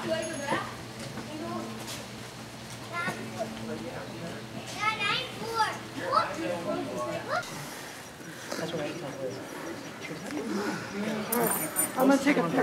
I'm going to take a picture.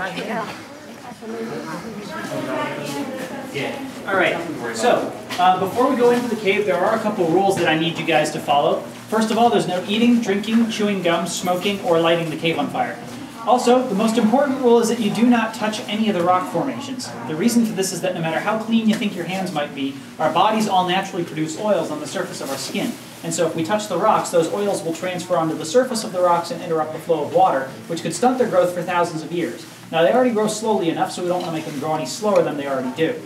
Yeah. All right. So before we go into the cave, there are a couple rules that I need you guys to follow. First of all, there's no eating, drinking, chewing gum, smoking, or lighting the cave on fire. Also, the most important rule is that you do not touch any of the rock formations. The reason for this is that no matter how clean you think your hands might be, our bodies all naturally produce oils on the surface of our skin. And so if we touch the rocks, those oils will transfer onto the surface of the rocks and interrupt the flow of water, which could stunt their growth for thousands of years. Now, they already grow slowly enough, so we don't want to make them grow any slower than they already do.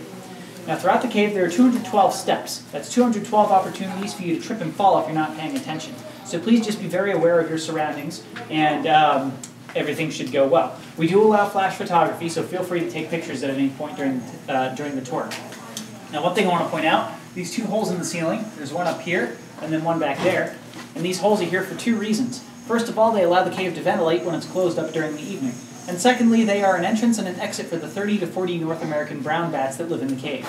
Now, throughout the cave, there are 212 steps. That's 212 opportunities for you to trip and fall if you're not paying attention. So please just be very aware of your surroundings, and everything should go well. We do allow flash photography, so feel free to take pictures at any point during the tour. Now, one thing I want to point out, these two holes in the ceiling, there's one up here, and then one back there. And these holes are here for two reasons. First of all, they allow the cave to ventilate when it's closed up during the evening. And secondly, they are an entrance and an exit for the 30 to 40 North American brown bats that live in the cave.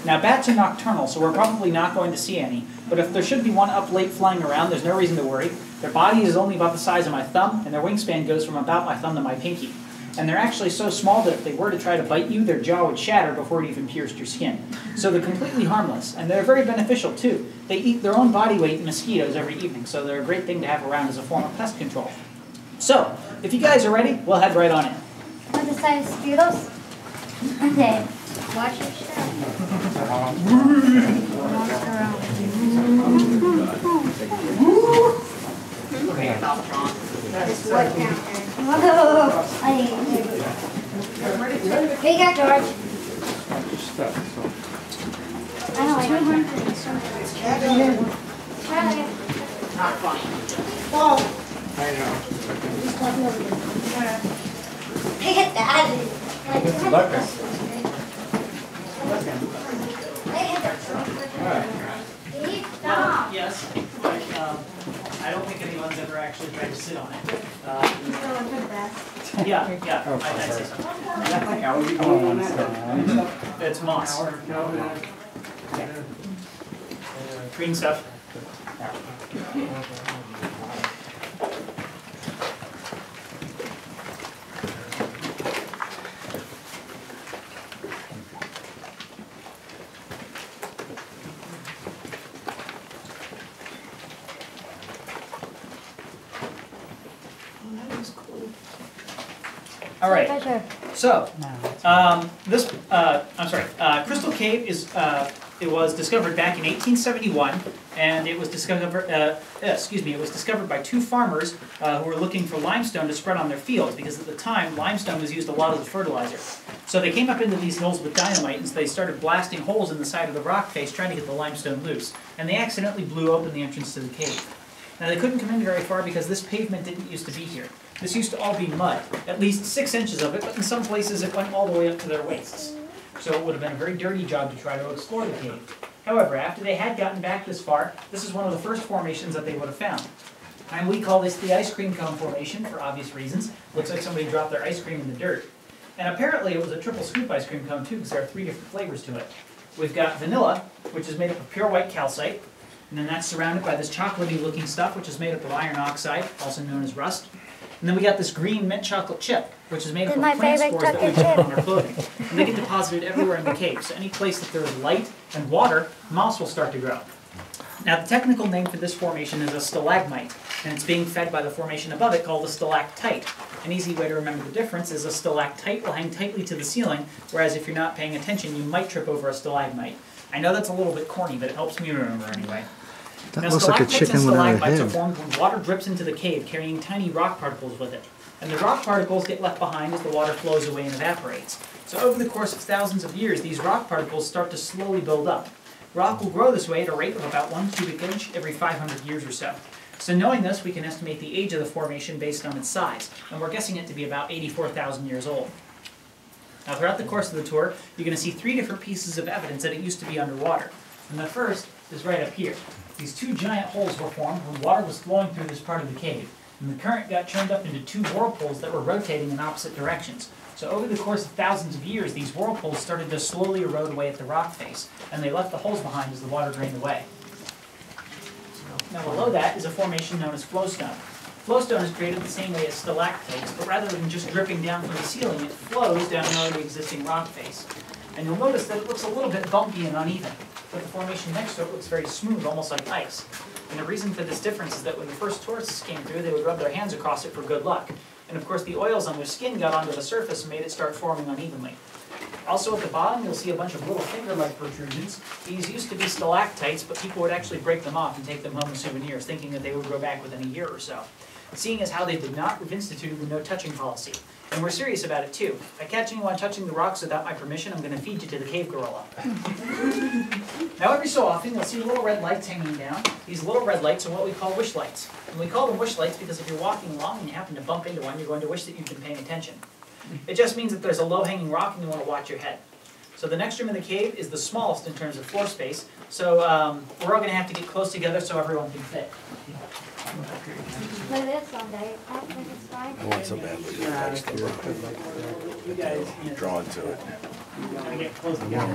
Now, bats are nocturnal, so we're probably not going to see any, but if there should be one up late flying around, there's no reason to worry. Their body is only about the size of my thumb, and their wingspan goes from about my thumb to my pinky. And they're actually so small that if they were to try to bite you, their jaw would shatter before it even pierced your skin. So they're completely harmless, and they're very beneficial too. They eat their own body weight in mosquitoes every evening, so they're a great thing to have around as a form of pest control. So, if you guys are ready, we'll head right on in. Want the size of Skittles? Okay. Watch your step. Okay, stop, John. This is what counter. Whoa! Here you go, George. I don't like it. Charlie. Not funny. Whoa. I know. Look at that. It's Lucas. Stop. Yes, but I don't think anyone's ever actually tried to sit on it. Yeah, I'd say so. It's moss. Green stuff. All right. So, Crystal Cave it was discovered back in 1871, and it was discovered. It was discovered by two farmers who were looking for limestone to spread on their fields, because at the time limestone was used a lot as a fertilizer. So they came up into these hills with dynamite, and so they started blasting holes in the side of the rock face, trying to get the limestone loose, and they accidentally blew open the entrance to the cave. Now, they couldn't come in very far because this pavement didn't used to be here. This used to all be mud, at least 6 inches of it, but in some places it went all the way up to their waists. So it would have been a very dirty job to try to explore the cave. However, after they had gotten back this far, this is one of the first formations that they would have found. And we call this the ice cream cone formation for obvious reasons. Looks like somebody dropped their ice cream in the dirt. And apparently it was a triple scoop ice cream cone too, because there are 3 different flavors to it. We've got vanilla, which is made up of pure white calcite. And then that's surrounded by this chocolatey looking stuff, which is made up of iron oxide, also known as rust. And then we got this green mint chocolate chip, which is made up of plant spores that we put on our clothing. And they get deposited everywhere in the cave, so any place that there is light and water, moss will start to grow. Now, the technical name for this formation is a stalagmite, and it's being fed by the formation above it called a stalactite. An easy way to remember the difference is a stalactite will hang tightly to the ceiling, whereas if you're not paying attention, you might trip over a stalagmite. I know that's a little bit corny, but it helps me remember anyway. That Now, looks like a chicken without a stalagmites are head. formed when water drips into the cave, carrying tiny rock particles with it. And the rock particles get left behind as the water flows away and evaporates. So over the course of thousands of years, these rock particles start to slowly build up. Rock will grow this way at a rate of about 1 cubic inch every 500 years or so. So knowing this, we can estimate the age of the formation based on its size, and we're guessing it to be about 84,000 years old. Now, throughout the course of the tour, you're going to see 3 different pieces of evidence that it used to be underwater. And the first is right up here. These 2 giant holes were formed when water was flowing through this part of the cave. And the current got churned up into two whirlpools that were rotating in opposite directions. So over the course of thousands of years, these whirlpools started to slowly erode away at the rock face, and they left the holes behind as the water drained away. Now below that is a formation known as flowstone. Flowstone is created the same way as stalactites, but rather than just dripping down from the ceiling, it flows down an already existing rock face. And you'll notice that it looks a little bit bumpy and uneven, but the formation next to it looks very smooth, almost like ice. And the reason for this difference is that when the first tourists came through, they would rub their hands across it for good luck. And of course the oils on their skin got onto the surface and made it start forming unevenly. Also at the bottom you'll see a bunch of little finger-like protrusions. These used to be stalactites, but people would actually break them off and take them home as souvenirs, thinking that they would grow back within a year or so. Seeing as how they did not, we've instituted the no-touching policy. And we're serious about it too. If I catch anyone touching the rocks without my permission, I'm going to feed you to the cave gorilla. Now every so often you'll see little red lights hanging down. These little red lights are what we call wish lights. And we call them wish lights because if you're walking along and you happen to bump into one, you're going to wish that you've been paying attention. It just means that there's a low-hanging rock and you want to watch your head. So the next room in the cave is the smallest in terms of floor space. So we're all going to have to get close together so everyone can fit. Play this all day. I don't think it's fine. I want so badly to touch the rock. You guys, Drawn to it. gotta get close together.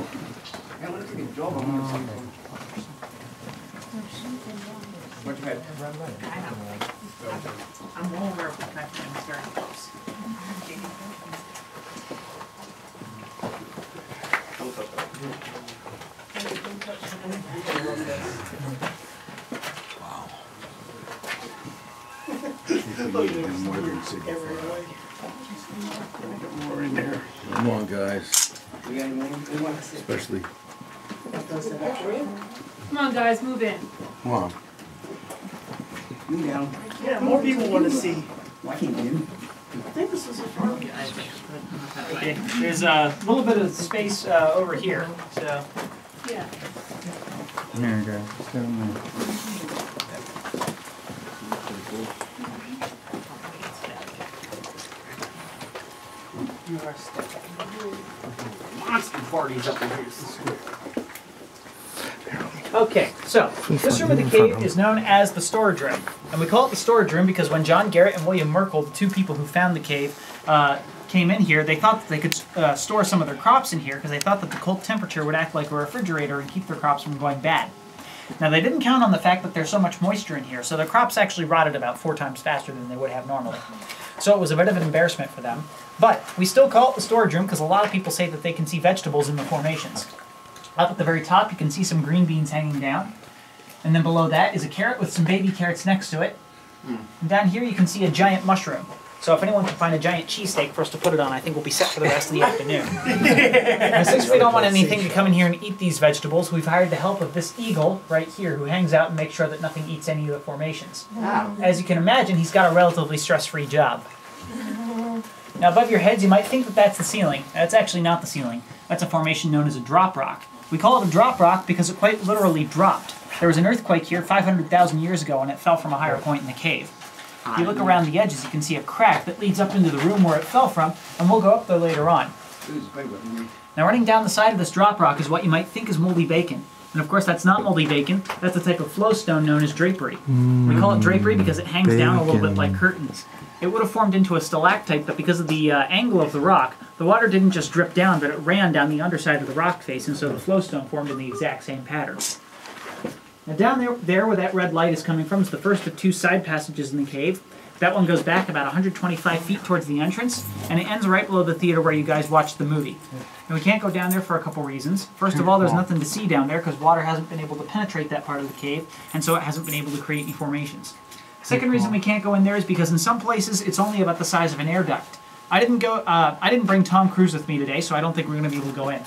What's your head? I'm well aware of the fact that I'm very close. Wow. More in there. Come on, guys. Especially. Come on, guys, move in. Come on. Yeah, more people want to see. Why can't you? I think this is a fun. Okay, there's a little bit of space over here, so. Yeah. There you go. Just go in there. Monster parties up in here. Okay, so this room of the cave is known as the storage room. And we call it the storage room because when John Garrett and William Merkel, the two people who found the cave, came in here, they thought that they could store some of their crops in here because they thought that the cold temperature would act like a refrigerator and keep their crops from going bad. Now they didn't count on the fact that there's so much moisture in here, so their crops actually rotted about 4 times faster than they would have normally. So it was a bit of an embarrassment for them. But we still call it the storage room because a lot of people say that they can see vegetables in the formations. Up at the very top you can see some green beans hanging down. And then below that is a carrot with some baby carrots next to it. And down here you can see a giant mushroom. So if anyone can find a giant cheesesteak for us to put it on, I think we'll be set for the rest of the afternoon. Now, since we don't want anything to come in here and eat these vegetables, we've hired the help of this eagle right here who hangs out and makes sure that nothing eats any of the formations. As you can imagine, he's got a relatively stress-free job. Now above your heads you might think that that's the ceiling. That's actually not the ceiling. That's a formation known as a drop rock. We call it a drop rock because it quite literally dropped. There was an earthquake here 500,000 years ago and it fell from a higher point in the cave. If you look around the edges, you can see a crack that leads up into the room where it fell from, and we'll go up there later on. Now running down the side of this drop rock is what you might think is moldy bacon. And of course that's not moldy bacon, that's a type of flowstone known as drapery. We call it drapery because it hangs down a little bit like curtains. It would have formed into a stalactite, but because of the angle of the rock, the water didn't just drip down, but it ran down the underside of the rock face, and so the flowstone formed in the exact same pattern. Now down there where that red light is coming from is the first of 2 side passages in the cave. That one goes back about 125 feet towards the entrance, and it ends right below the theater where you guys watched the movie. And we can't go down there for a couple reasons. First of all, there's nothing to see down there because water hasn't been able to penetrate that part of the cave, and so it hasn't been able to create any formations. Second reason we can't go in there is because in some places it's only about the size of an air duct. I didn't bring Tom Cruise with me today, so I don't think we're going to be able to go in.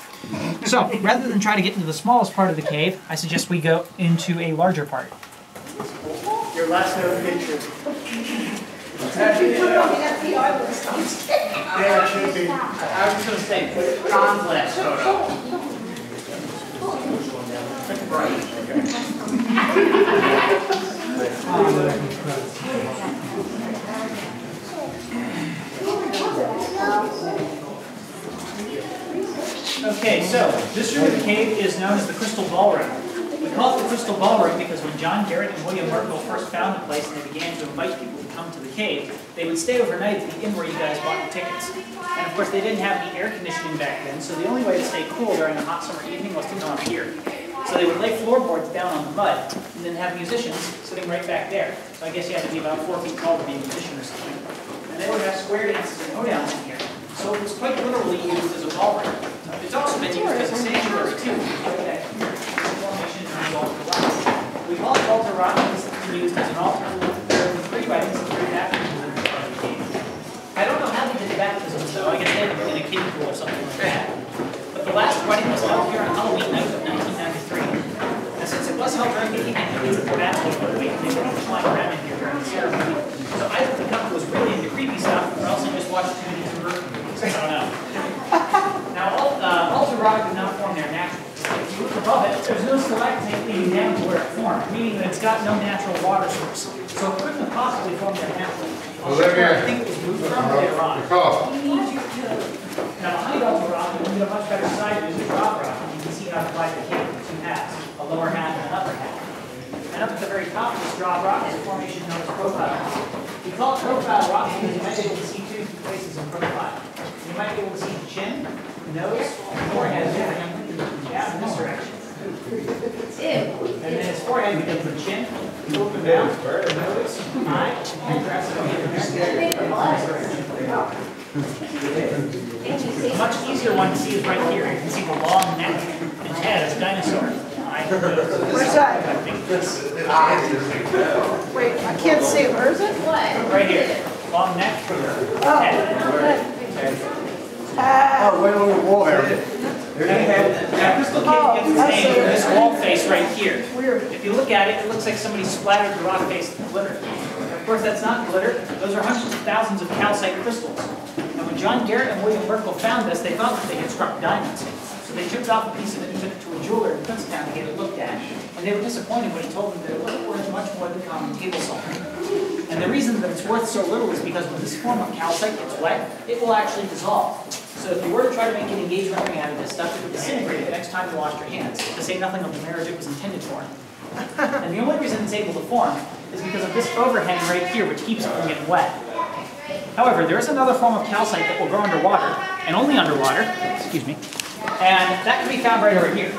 So, rather than try to get into the smallest part of the cave, I suggest we go into a larger part. Your last known picture. There it should be. I was going to say, put Tom's last photo. Okay, so this room of the cave is known as the Crystal Ballroom. We call it the Crystal Ballroom because when John Garrett and William Merkel first found the place and they began to invite people to come to the cave, they would stay overnight at the inn where you guys bought your tickets. And of course, they didn't have any air conditioning back then, so the only way to stay cool during a hot summer evening was to come up here. So they would lay floorboards down on the mud, and then have musicians sitting right back there. So I guess you had to be about 4 feet tall to be a musician or something. And they would have square dances and hoedowns in here. So it was quite literally used as a ballroom. It's also been used as a sanctuary too. We call it altar rock because it's been used as an altar. There are 3 writings of 3 baptisms in the cave. I don't know how they did the baptisms though. I guess they had them in a kiddie pool or something like that. But the last wedding was held here on Halloween night of 1993. And since it was held during the evening, it was the baptism of the week. They wouldn't fly around in here during the ceremony. So either the couple was really into creepy stuff, or else they just watched too many conversion movies. I don't know. Now, altar rock did not form there naturally. If you look above it, there's no stalactite leading down to where it formed, meaning that it's got no natural water source. So it couldn't have possibly formed there naturally. I think it was moved from later on. Now, behind altar rock, you can get a much better side view of the drop rock, and you can see how to divide the cave into 2 halves, a lower half and an upper half. And up at the very top of this drop rock is a formation known as profile rock. We call it profile rock because you might be able to see 2 places in profile. You might be able to see the chin, the nose, the forehead, yeah, in this direction. And then his forehead becomes the chin, the open mouth, the nose, eye, and perhaps the A much easier one to see is right here. You can see the long neck and head as a dinosaur. Where's that? Wait, I can't see it. Where is it? Right here. Long neck, head. Oh, wait on the wall there. Now, Crystal Cave gets its name from this wall face right here. If you look at it, it looks like somebody splattered the rock face with glitter. Of course, that's not glitter. Those are hundreds of thousands of calcite crystals. And when John Garrett and William Merkel found this, they thought that they had struck diamonds. So they chipped off a piece of it and took it to a jeweler in Kutztown to get it looked at. And they were disappointed when he told them that it wasn't worth much more than common table salt. And the reason that it's worth so little is because when this form of calcite gets wet, it will actually dissolve. So if you were to try to make an engagement ring out of this stuff, it would disintegrate the next time you washed your hands, to say nothing of the marriage it was intended for. And the only reason it's able to form is because of this overhang right here, which keeps it from getting wet. However, there is another form of calcite that will grow underwater, and only underwater, excuse me, and that can be found right over here.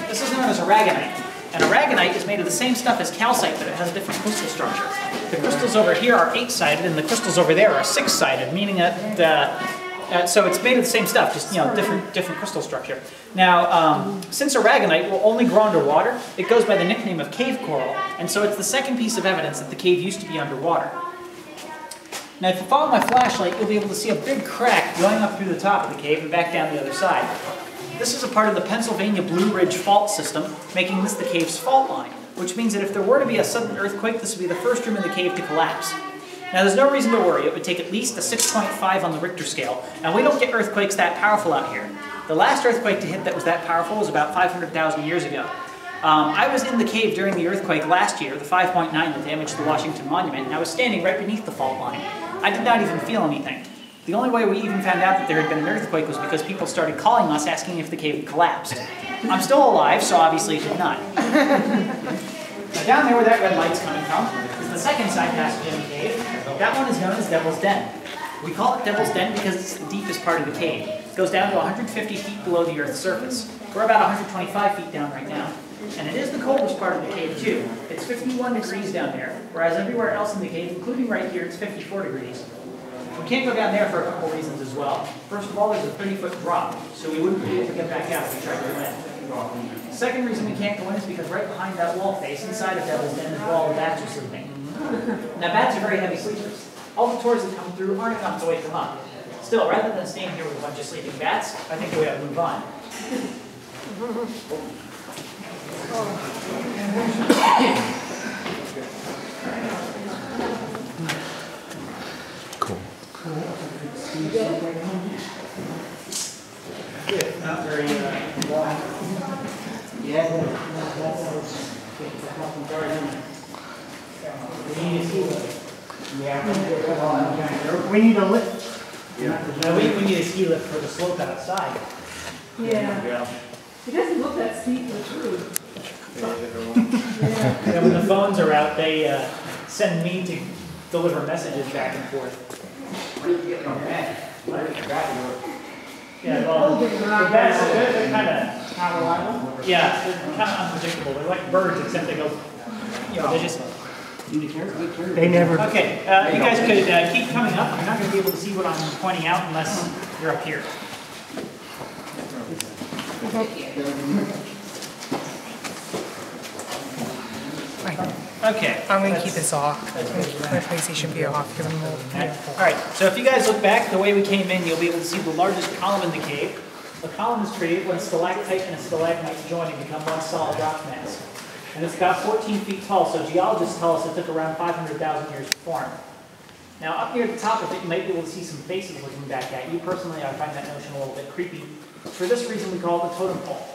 This is known as aragonite. And aragonite is made of the same stuff as calcite, but it has a different crystal structure. The crystals over here are 8-sided, and the crystals over there are 6-sided, meaning that so it's made of the same stuff, just different crystal structure. Now, since aragonite will only grow underwater, it goes by the nickname of cave coral, and so it's the second piece of evidence that the cave used to be underwater. Now, if you follow my flashlight, you'll be able to see a big crack going up through the top of the cave and back down the other side. This is a part of the Pennsylvania Blue Ridge Fault System, making this the cave's fault line, which means that if there were to be a sudden earthquake, this would be the first room in the cave to collapse. Now, there's no reason to worry. It would take at least a 6.5 on the Richter scale, and we don't get earthquakes that powerful out here. The last earthquake to hit that was that powerful was about 500,000 years ago. I was in the cave during the earthquake last year, the 5.9 that damaged the Washington Monument, and I was standing right beneath the fault line. I did not even feel anything. The only way we even found out that there had been an earthquake was because people started calling us asking if the cave had collapsed. I'm still alive, so obviously it did not. Now down there where that red light's coming from is the second side passage in the cave. That one is known as Devil's Den. We call it Devil's Den because it's the deepest part of the cave. It goes down to 150 feet below the Earth's surface. We're about 125 feet down right now. And it is the coldest part of the cave too. It's 51 degrees down there, whereas everywhere else in the cave, including right here, it's 54 degrees. We can't go down there for a couple reasons as well. First of all, there's a 30-foot drop, so we wouldn't be able to get back out if we tried to go in. The second reason we can't go in is because right behind that wall face, inside of Devil's Den, is where all the bats are sleeping. Now, bats are very heavy sleepers. All the tours that come through aren't enough to wake them up. Still, rather than staying here with a bunch of sleeping bats, I think we ought to move on. Cool. Yeah, not very long. We need a ski lift. Yeah. We need a lift. Yeah. No, we need a ski lift for the slope outside. Yeah. It doesn't look that steep, but true. Yeah, when the phones are out, they send me to deliver messages back and forth. Yeah, well, the bats, they're kind of not reliable. Yeah, they're kind of unpredictable. They're like birds, except they go, you know, they just. They never. Okay, you guys could keep coming up. I'm not going to be able to see what I'm pointing out unless you're up here. Okay. I'm going to keep this off. My PlayStation be off because I'm old. Alright, so if you guys look back the way we came in, you'll be able to see the largest column in the cave. The column is created when a stalactite and a stalagmite join and become one solid rock mass. And it's about 14 feet tall, so geologists tell us it took around 500,000 years to form. Now, up near the top of it, you might be able to see some faces looking back at you. Personally, I find that notion a little bit creepy. For this reason, we call it the totem pole.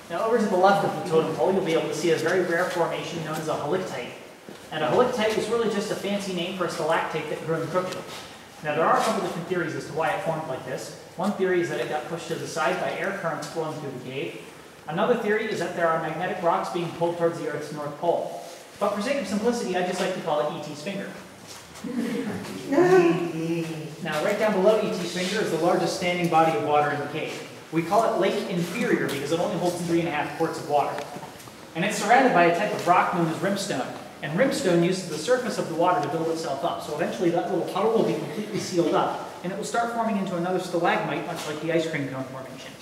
Now, over to the left of the totem pole, you'll be able to see a very rare formation known as a halictite. And a halictite is really just a fancy name for a stalactite that grew in Crooked. Now, there are a couple different theories as to why it formed like this. One theory is that it got pushed to the side by air currents flowing through the cave. Another theory is that there are magnetic rocks being pulled towards the Earth's North Pole. But for sake of simplicity, I just like to call it E.T.'s finger. Now, right down below E.T.'s finger is the largest standing body of water in the cave. We call it Lake Inferior because it only holds 3.5 quarts of water. And it's surrounded by a type of rock known as rimstone. And rimstone uses the surface of the water to build itself up. So eventually that little puddle will be completely sealed up, and it will start forming into another stalagmite, much like the ice cream cone formation.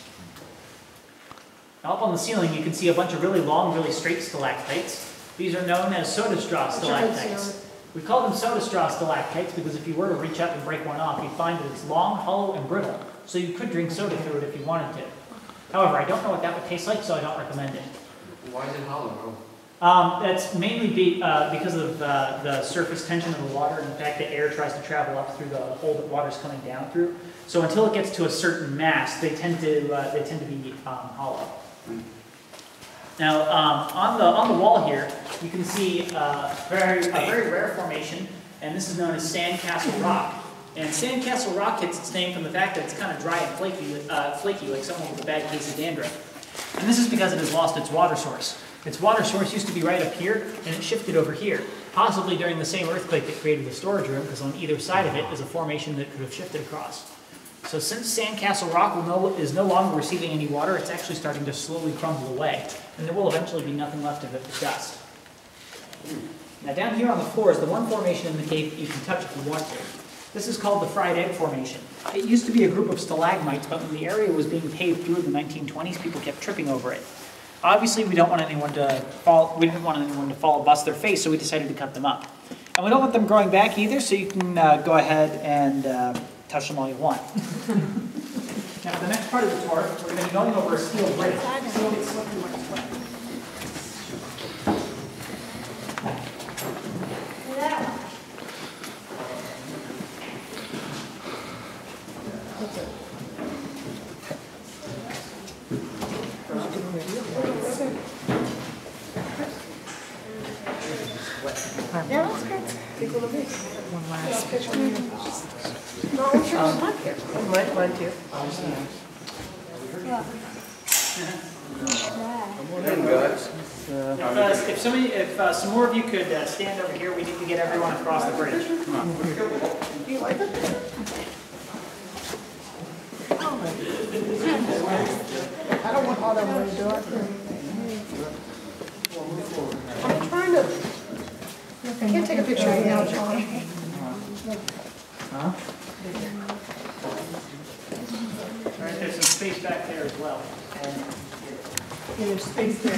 Now up on the ceiling you can see a bunch of really long, really straight stalactites. These are known as soda straw stalactites. We call them soda straw stalactites because if you were to reach up and break one off, you'd find that it's long, hollow, and brittle, so you could drink soda through it if you wanted to. However, I don't know what that would taste like, so I don't recommend it. Why is it hollow? That's mainly because of the surface tension of the water and the fact that air tries to travel up through the hole that water's coming down through. So until it gets to a certain mass, they tend to be hollow. Now, on the wall here, you can see a very rare formation, and this is known as Sandcastle Rock. And Sandcastle Rock gets its name from the fact that it's kind of dry and flaky like someone with a bad case of dandruff. And this is because it has lost its water source. Its water source used to be right up here, and it shifted over here, possibly during the same earthquake that created the storage room, because on either side of it is a formation that could have shifted across. So since Sandcastle Rock is no longer receiving any water, it's actually starting to slowly crumble away, and there will eventually be nothing left of it but dust. Now down here on the floor is the one formation in the cave that you can touch if you want to. This is called the Fried Egg Formation. It used to be a group of stalagmites, but when the area was being paved through in the 1920s, people kept tripping over it. Obviously, we didn't want anyone to fall and bust their face, so we decided to cut them up. And we don't want them growing back either, so you can go ahead and touch them all you want. Now, for the next part of the tour, we're going to be going over a steel bridge. Yeah, that's good. One last picture. No, I'm sure it's not here. Mine too. If some more of you could stand over here, we need to get everyone across the bridge. Do you like it? I don't want all that money to do it. I'm trying to. I can't take a picture right now, John. Huh? All right, there's some space back there as well. And There's space there.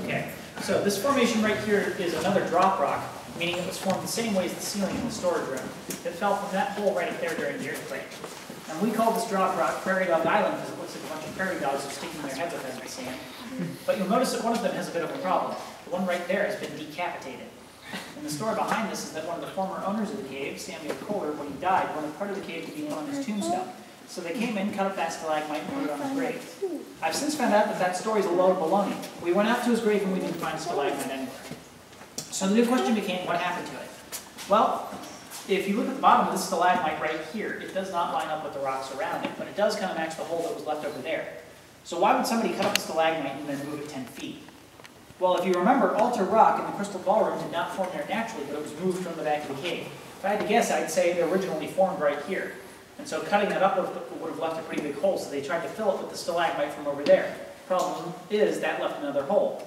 okay, so this formation right here is another drop rock, meaning it was formed the same way as the ceiling in the storage room. It fell from that hole right up there during the earthquake. And we call this drop rock Prairie Dog Island because it looks like a bunch of prairie dogs are sticking their heads up in the sand. But you'll notice that one of them has a bit of a problem. The one right there has been decapitated. And the story behind this is that one of the former owners of the cave, Samuel Kohler, when he died, wanted part of the cave to be on his tombstone. So they came in, cut up that stalagmite, and put it on his grave. I've since found out that that story is a load of baloney. We went out to his grave and we didn't find a stalagmite anywhere. So the new question became, what happened to it? Well, if you look at the bottom of this stalagmite right here, it does not line up with the rocks around it, but it does kind of match the hole that was left over there. So why would somebody cut up a stalagmite and then move it 10 feet? Well, if you remember, altar rock in the crystal ballroom did not form there naturally, but it was moved from the back of the cave. If I had to guess, I'd say they originally formed right here. And so cutting it up would have left a pretty big hole, so they tried to fill it with the stalagmite from over there. Problem is, that left another hole.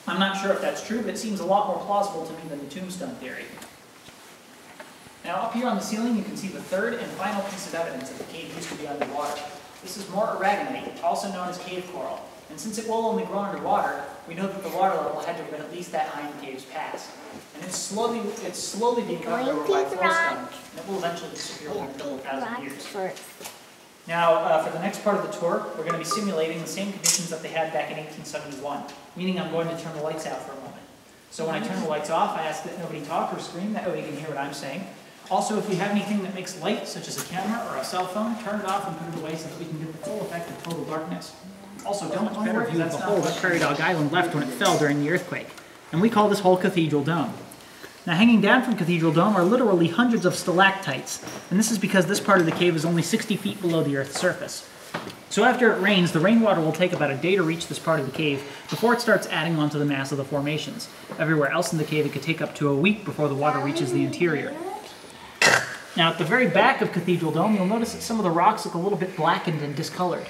I'm not sure if that's true, but it seems a lot more plausible to me than the tombstone theory. Now up here on the ceiling, you can see the third and final piece of evidence that the cave used to be underwater. This is more aragonite, also known as cave coral. And since it will only grow underwater, we know that the water level had to have been at least that high in the cave's past. And it's slowly being covered over by flowstone, and it will eventually disappear in a couple thousand years. Now, for the next part of the tour, we're going to be simulating the same conditions that they had back in 1871, meaning I'm going to turn the lights out for a moment. So when I turn the lights off, I ask that nobody talk or scream, that way you can hear what I'm saying. Also, if you have anything that makes light, such as a camera or a cell phone, turn it off and put it away so that we can get the full effect of total darkness. Also, don't better view of the hole that Prairie Dog Island left when it fell during the earthquake. And we call this hole Cathedral Dome. Now, hanging down from Cathedral Dome are literally hundreds of stalactites, and this is because this part of the cave is only 60 feet below the Earth's surface. So after it rains, the rainwater will take about a day to reach this part of the cave before it starts adding onto the mass of the formations. Everywhere else in the cave, it could take up to a week before the water reaches the interior. Now, at the very back of Cathedral Dome, you'll notice that some of the rocks look a little bit blackened and discolored.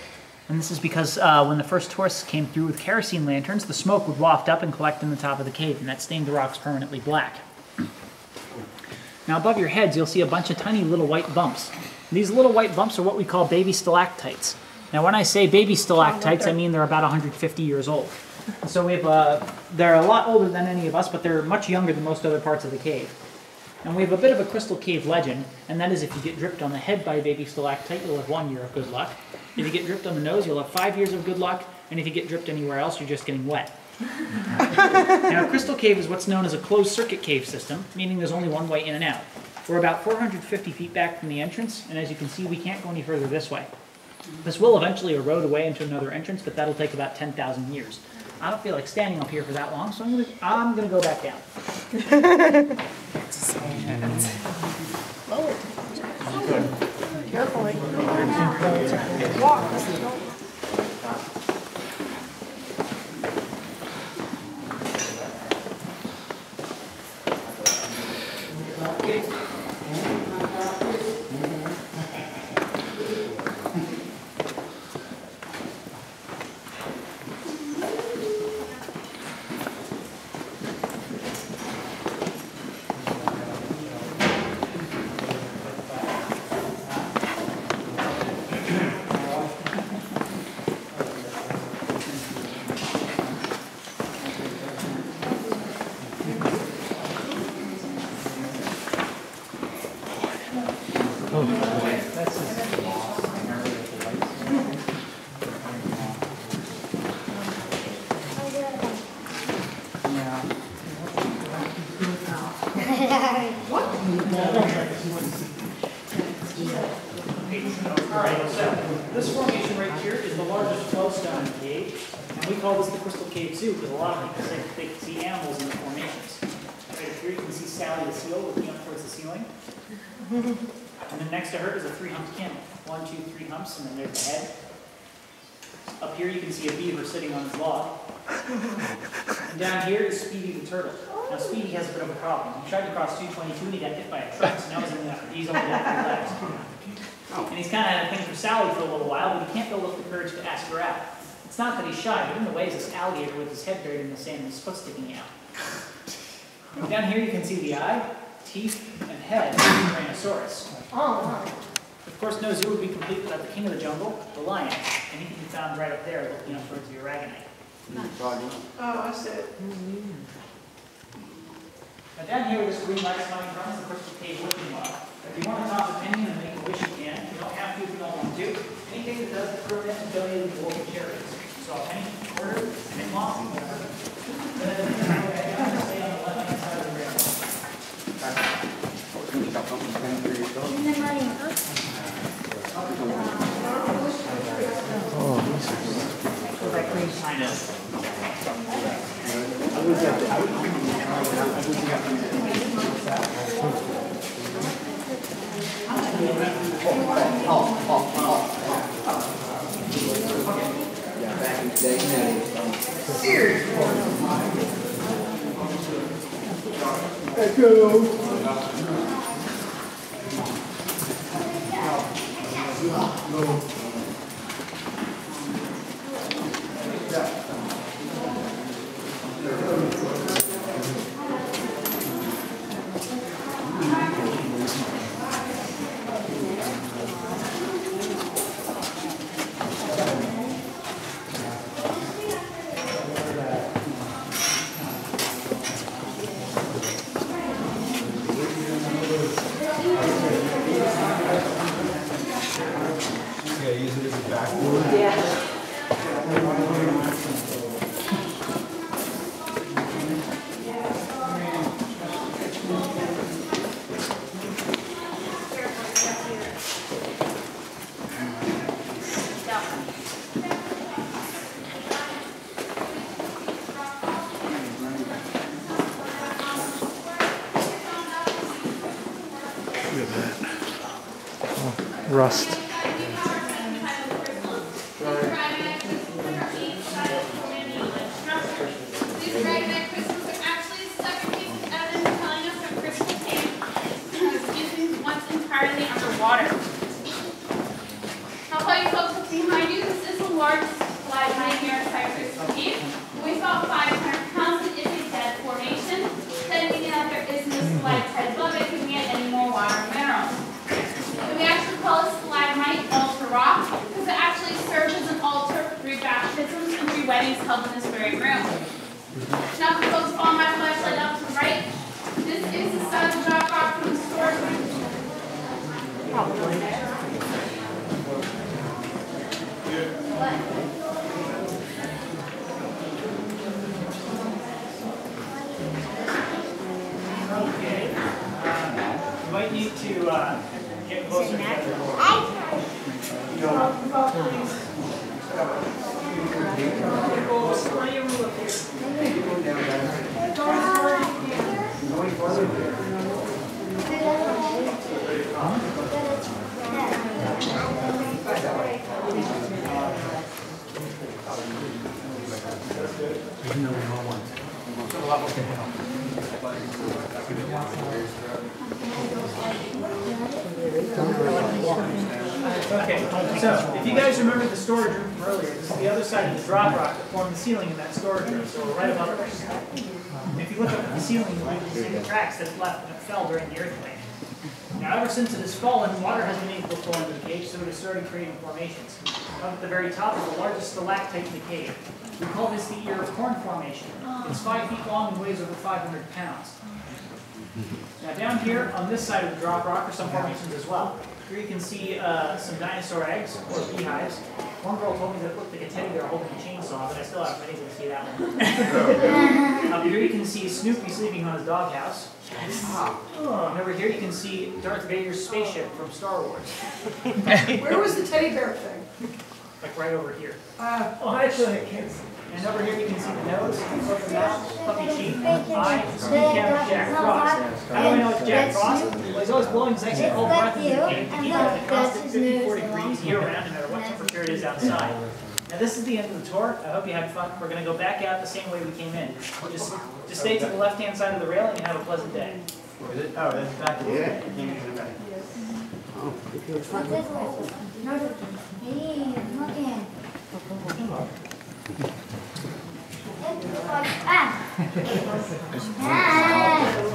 And this is because when the first tourists came through with kerosene lanterns, the smoke would waft up and collect in the top of the cave, and that stained the rocks permanently black. Now above your heads, you'll see a bunch of tiny little white bumps. These little white bumps are what we call baby stalactites. Now when I say baby stalactites, I mean they're about 150 years old. So they're a lot older than any of us, but they're much younger than most other parts of the cave. And we have a bit of a crystal cave legend, and that is if you get dripped on the head by a baby stalactite, you'll have 1 year of good luck. If you get dripped on the nose, you'll have 5 years of good luck, and if you get dripped anywhere else, you're just getting wet. Now, a crystal cave is what's known as a closed-circuit cave system, meaning there's only one way in and out. We're about 450 feet back from the entrance, and as you can see, we can't go any further this way. This will eventually erode away into another entrance, but that'll take about 10,000 years. I don't feel like standing up here for that long, so I'm gonna go back down. Carefully. Walk. Alright, so this formation right here is the largest flowstone in the cave, and we call this the Crystal Cave Zoo because a lot of people say that they can see animals in the formations. Right here you can see Sally the seal looking up towards the ceiling. And then next to her is a 3-humped camel. 1, 2, 3 humps, and then there's the head. Up here you can see a beaver sitting on his log. And down here is Speedy the turtle. Now Speedy has a bit of a problem. He tried to cross 222 and he got hit by a truck, so now he's only got 3 legs. And he's kind of had a thing for Sally for a little while, but he can't build up the courage to ask her out. It's not that he's shy, but in the way is this alligator with his head buried in the sand and his foot sticking out. And down here you can see the eye, teeth, and head of the Tyrannosaurus. Of course, no zoo would be complete without the king of the jungle, the lion, and he can be found right up there looking up towards the aragonite. Oh, I see it. Now down here where this green light is coming from is the Crystal Cave looking log. If you want to toss a penny and make a wish, you can. You don't have to if you don't want to. Anything that does get thrown in is donated to local charities. So a penny, quarter, and a long, whatever. Then it doesn't go back down and stay on the left-hand side of the rail. I know. Rust. Entirely underwater. I'll tell you folks what's behind you. This is the largest stalagmite here inside Crystal Cave. Weighs about 500 pounds. It is a dead formation. That meaning that there is no stalactite above it, giving it any more water and minerals. And we actually call it stalagmite altar rock because it actually serves as an altar for 3 baptisms and 3 weddings held in this very room. Now, if folks follow my flashlight up to the right, this is the side of the drop rock from the storage room. Okay. You might need to get closer together. Okay, so if you guys remember the storage room from earlier, this is the other side of the drop rock that formed the ceiling in that storage room, so we're right above it. If you look up at the ceiling, you can see the cracks that left when it fell during the earthquake. Now, ever since it has fallen, water has been able to flow into the cave, so it has started creating formations. Up at the very top is the largest stalactite in the cave. We call this the Ear of Corn Formation. It's 5 feet long and weighs over 500 pounds. Now down here on this side of the drop rock are some formations as well. Here you can see some dinosaur eggs, or beehives. One girl told me that it looked like a teddy bear holding a chainsaw, but I still haven't been able to see that one. Up here you can see Snoopy sleeping on his doghouse. And over here you can see Darth Vader's spaceship from Star Wars. Where was the teddy bear thing? Like right over here. Oh, actually, I can't see. And over here you can see the nose, the mouth, puppy cheek, eye, speed cam, Jack Frost. How do I know it's Jack Frost? Well, he's always blowing his icy cold breath into the cave to keep it at a constant 54 degrees year round, no matter what temperature it is outside. Now this is the end of the tour. I hope you had fun. We're going to go back out the same way we came in. Just stay to the left-hand side of the railing and have a pleasant day. Is it? Oh, that's back. Yeah. Hey, looking. Ah!